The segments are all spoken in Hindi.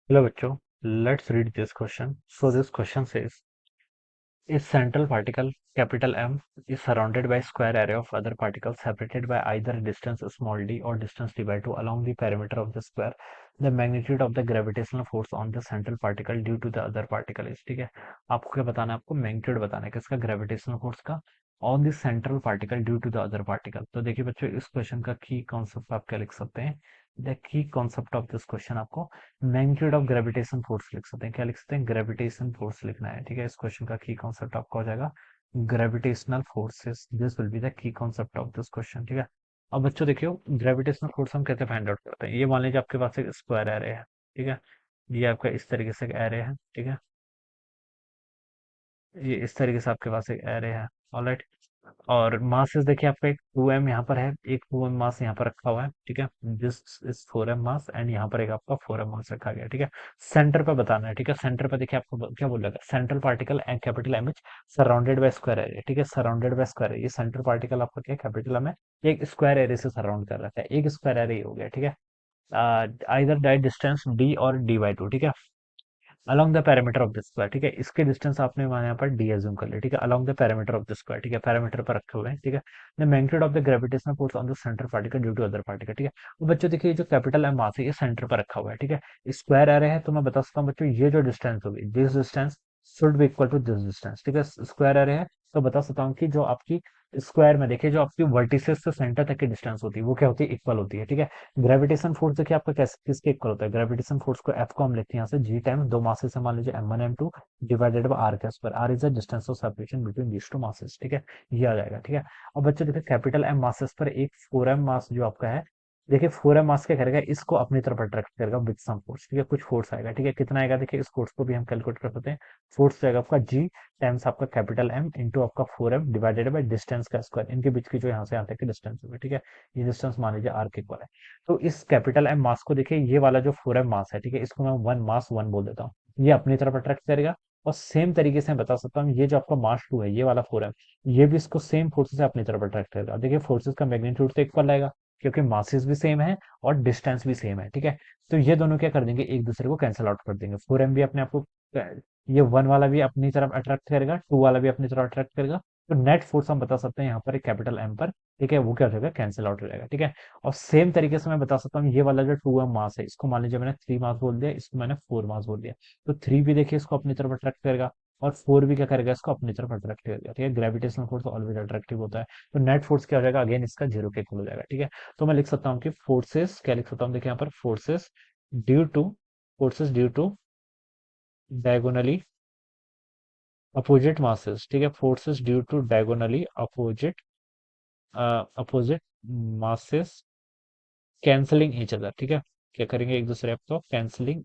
Hello बच्चों, let's read this question. So this question says, a central particle, capital M, is surrounded by square array of other particles separated by either distance small d or distance d by 2 along the perimeter of the square. The magnitude of the gravitational force on the central particle due to the other particle is, ठीक है। आपको क्या बताना है? आपको मैग्नीट्यूड बताना है किसका? ग्रेविटेशनल फोर्स का on the central particle due to the other particle. तो देखिए बच्चों, इस क्वेश्चन का की कॉन्सेप्ट आप क्या लिख सकते हैं? The key concept of this question आपको मैग्नीट्यूड ऑफ ग्रेविटेशन फोर्स लिख सकते हैं। क्या लिख सकते हैं? ग्रेविटेशन फोर्स लिखना है, ठीक है। इस क्वेश्चन का की कॉन्सेप्ट आपका हो जाएगा gravitational forces. This will be the key concept of this question, ठीक है। अब बच्चों देखियो, ग्रेविटेशनल फोर्स हम कैसे फाइंड आउट करते हैं? ये मान लीजिए आपके पास एक स्क्वायर एरे है, ठीक है। ये आपका इस तरीके से एक एरे है, ठीक है। ये इस तरीके से आपके पास एक एरे है, ऑलराइट। और मासेस देखिए, आपका एक 2m यहाँ पर है, एक 2m मास यहाँ पर रखा हुआ है, ठीक है। This is 4m mass and यहाँ पर एक आपका 4m मास रखा गया है, ठीक है। सेंटर पे बताना है, ठीक है। सेंटर पे देखिए आपको क्या बोल रहा है? Central particle and capital M is surrounded by square area, ठीक है। सराउंडेड बाय स्क्वायर एरिया, ये सेंट्रल पार्टिकल आपका क्या है? कैपिटल एम है। एक स्क्वायर एरिया से सराउंड कर रखा है, एक स्क्वायर एरिया हो गया, ठीक है। आइदर डाई डिस्टेंस d और d/2, ठीक है। Along the parameter of the square, ठीक है। इसके डिस्टेंस आपने वहां यहाँ पर डी एज्यूम कर लिया, ठीक है। Along the parameter of the square, ठीक है। पैरामीटर पर रखे हुए हैं, ठीक है। The magnitude of the gravitational force on the centre particle due to other particle, ठीक है। वो बच्चों देखिए, जो कैपिटल एम मास है ये सेंटर पर रखा हुआ है, ठीक है। स्क्वायर एरे है, तो मैं बता सकता हूँ बच्चों, ये जो डिस्टेंस होगी, this distance should be equal to this distance, ठीक है। स्क्वायर एरे है, तो बता सकता हूँ कि जो आपकी स्क्वायर में देखिए, जो आपकी वर्टिसेस से सेंटर तक की डिस्टेंस होती है वो क्या होती है? इक्वल होती है, ठीक है। ग्रेविटेशन फोर्स देखिए आपका कैसे किसके इक्वल होता है? ग्रेविटेशन फोर्स को एफ को हम लेते हैं यहाँ से जी टाइम्स दो मासेस से, मान लीजिए m1 m2 divided by r के square. r is the distance of separation between these two masses, ठीक है। ये आ जाएगा, ठीक है। अब बच्चों देखिए, कैपिटल एम मासेस पर एक 4m मास जो आपका है, देखिए 4m मास क्या करेगा? इसको अपनी तरफ अट्रैक्ट करेगा विद सम फोर्स, ठीक है। कुछ फोर्स आएगा, ठीक है। कितना आएगा? देखिए इस फोर्स को भी हम कैलकुलेट कर सकते हैं। फोर्स जाएगा आपका g टाइम्स आपका कैपिटल एम इंटू आपका 4m डिवाइडेड बाय डिस्टेंस का स्क्वायर, इनके बीच की जो यहाँ से यहाँ तक की डिस्टेंस होगी, ठीक है। ये डिस्टेंस मान लीजिए r के इक्वल है। तो इस कैपिटल एम मास को देखिए, ये वाला जो 4m मास है, ठीक है, इसको मैं वन मास वन बोल देता हूँ। ये अपनी तरफ अट्रैक्ट करेगा। और सेम तरीके से मैं बता सकता हूँ, ये जो आपका मास 2 है, ये वाला 4m, ये भी इसको सेम फोर्सेस से अपनी तरफ अट्रैक्ट करेगा। देखिए फोर्सेस का मैग्नीट्यूड तो इक्वल रहेगा, क्योंकि मासेस भी सेम है और डिस्टेंस भी सेम है, ठीक है। तो ये दोनों क्या कर देंगे? एक दूसरे को कैंसिल आउट कर देंगे। 4m भी अपने आपको, ये वन वाला भी अपनी तरफ अट्रैक्ट करेगा, टू वाला भी अपनी तरफ अट्रैक्ट करेगा। तो नेट फोर्स हम बता सकते हैं यहाँ पर एक कैपिटल एम पर, ठीक है, वो क्या हो जाएगा? कैंसिल आउट हो जाएगा, ठीक है। और सेम तरीके से मैं बता सकता हूँ, ये वाला जो 2m मास है, इसको मान लीजिए मैंने 3 मास बोल दिया, इसको मैंने 4 मास बोल दिया। तो 3 भी देखिए इसको अपनी तरफ अट्रैक्ट करेगा, और 4 भी क्या करेगा? इसको अपनी तरफ अट्रैक्ट करेगा, ठीक है। ग्रेविटेशनल फोर्स ऑलवेज अट्रैक्टिव होता है। तो नेट फोर्स क्या हो जाएगा? अगेन इसका जीरो के इक्वल हो जाएगा, ठीक है। तो मैं लिख सकता हूँ कि फोर्सेस, क्या लिख सकता हूँ? देखिए यहाँ पर due to forces due to diagonally opposite masses, ठीक है। Forces due to diagonally opposite masses cancelling each other, ठीक है। क्या करेंगे? एक दूसरे को कैंसलिंग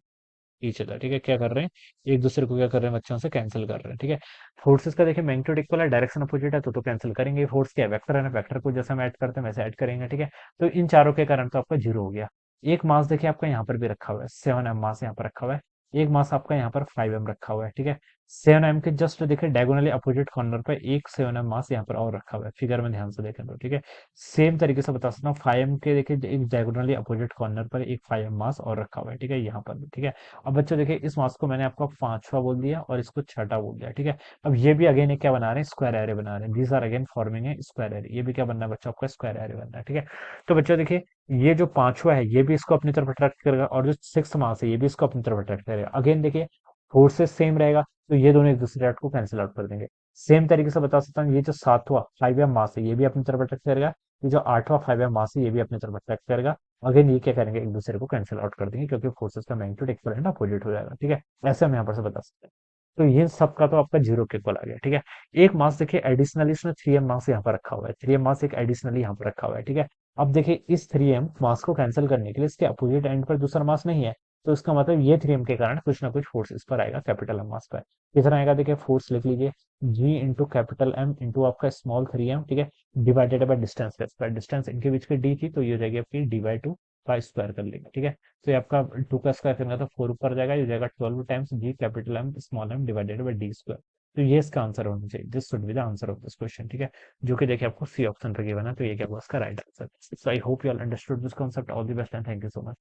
ईच अदर, ठीक है। क्या कर रहे हैं? एक दूसरे को क्या कर रहे हैं? बच्चों से कैंसिल कर रहे हैं, ठीक है। फोर्सेस का देखिए मैग्नीट्यूड इक्वल है, डायरेक्शन अपोजिट है, तो कैंसिल करेंगे। फोर्स क्या है? वेक्टर है ना, वेक्टर को जैसे हम ऐड करते हैं वैसे ऐड करेंगे, ठीक है। तो इन चारों के कारण तो आपका जीरो हो गया। एक मास देखिए आपका यहाँ पर भी रखा हुआ है, 7m मास यहाँ पर रखा हुआ है। एक मास आपका यहाँ पर 5m रखा हुआ है, ठीक है। 7m के जस्ट देखिए डायगोनली अपोजिट कॉर्नर पर एक 7m मास यहाँ पर और रखा हुआ है, फिगर में ध्यान से देखें तो, ठीक है। सेम तरीके से बता सकता हूँ, 5m के देखिए एक डायगोनली अपोजिट कॉर्नर पर एक 5m मास और रखा हुआ है, ठीक है, यहाँ पर भी, ठीक है। अब बच्चों देखिए, इस मास को मैंने आपको पांचवा बोल दिया और इसको छठा बोल दिया, ठीक है। अब ये भी अगेन एक क्या बना रहे हैं? स्क्वायर एरे बना रहे हैं। दीज आर अगेन फॉर्मिंग है स्क्वायर एरे। ये भी क्या बनना है बच्चों? आपका स्क्वायर एरे बनना है, ठीक है। तो बच्चों देखिए, ये जो पांचवा है ये भी इसको अपनी तरफ अट्रैक्ट करेगा, और जो सिक्स मास है ये भी इसको अपनी तरफ अट्रैक्ट करेगा। अगेन देखिए, फोर्सेस सेम रहेगा, तो ये दोनों एक दूसरे को कैंसिल आउट कर देंगे। सेम तरीके से बता सकता हूँ, ये जो सातवां 5m मास है ये भी अपनी तरफ अट्रैक्ट करेगा। ये जो आठवां 5m मास है ये भी अपनी तरफ अट्रैक्ट करेगा। अगेन ये क्या करेंगे? एक दूसरे को कैंसिल आउट कर देंगे, क्योंकि फोर्सेस का मैग्नीट्यूड इक्वल है ना, अपोजिट हो जाएगा, ठीक है। ऐसे हम यहाँ पर से बता सकते हैं। तो ये सबका तो आपका जीरो के इक्वल आ गया, ठीक है। एक मास देखिए एडिशनली इसने 3m मास यहाँ पर रखा हुआ है, 3m मास एक एडिशनली यहाँ पर रखा हुआ है, ठीक है। अब देखिए, इस 3m मास को कैंसिल करने के लिए इसके अपोजिट एंड पर दूसरा मास नहीं है, तो इसका मतलब ये 3m के कारण कुछ ना कुछ फोर्स इस पर आएगा, कैपिटल एम मास पर। कितना आएगा? देखिए फोर्स लिख लीजिए, जी इंटू कैपिटल एम इंटू आपका स्मॉल 3m, ठीक है, डिवाइडेड बाय डिस्टेंस का स्क्वायर। डिस्टेंस इनके बीच की डी थी, तो ये हो जाएगी आपकी डी/2 का स्क्वायर कर लेंगे, ठीक है। तो ये आपका 2 का स्क्वायर करेंगे तो 4 ऊपर जाएगा, ये हो जाएगा 12 times G capital M small m divided by d square. तो ये इसका आंसर होना चाहिए, this should be the answer of this question, ठीक है। जो कि देखिए आपको सी ऑप्शन पे गिवन है, तो ये क्या हुआ इसका right answer. So I hope you all understood this concept. All the best and thank you so much.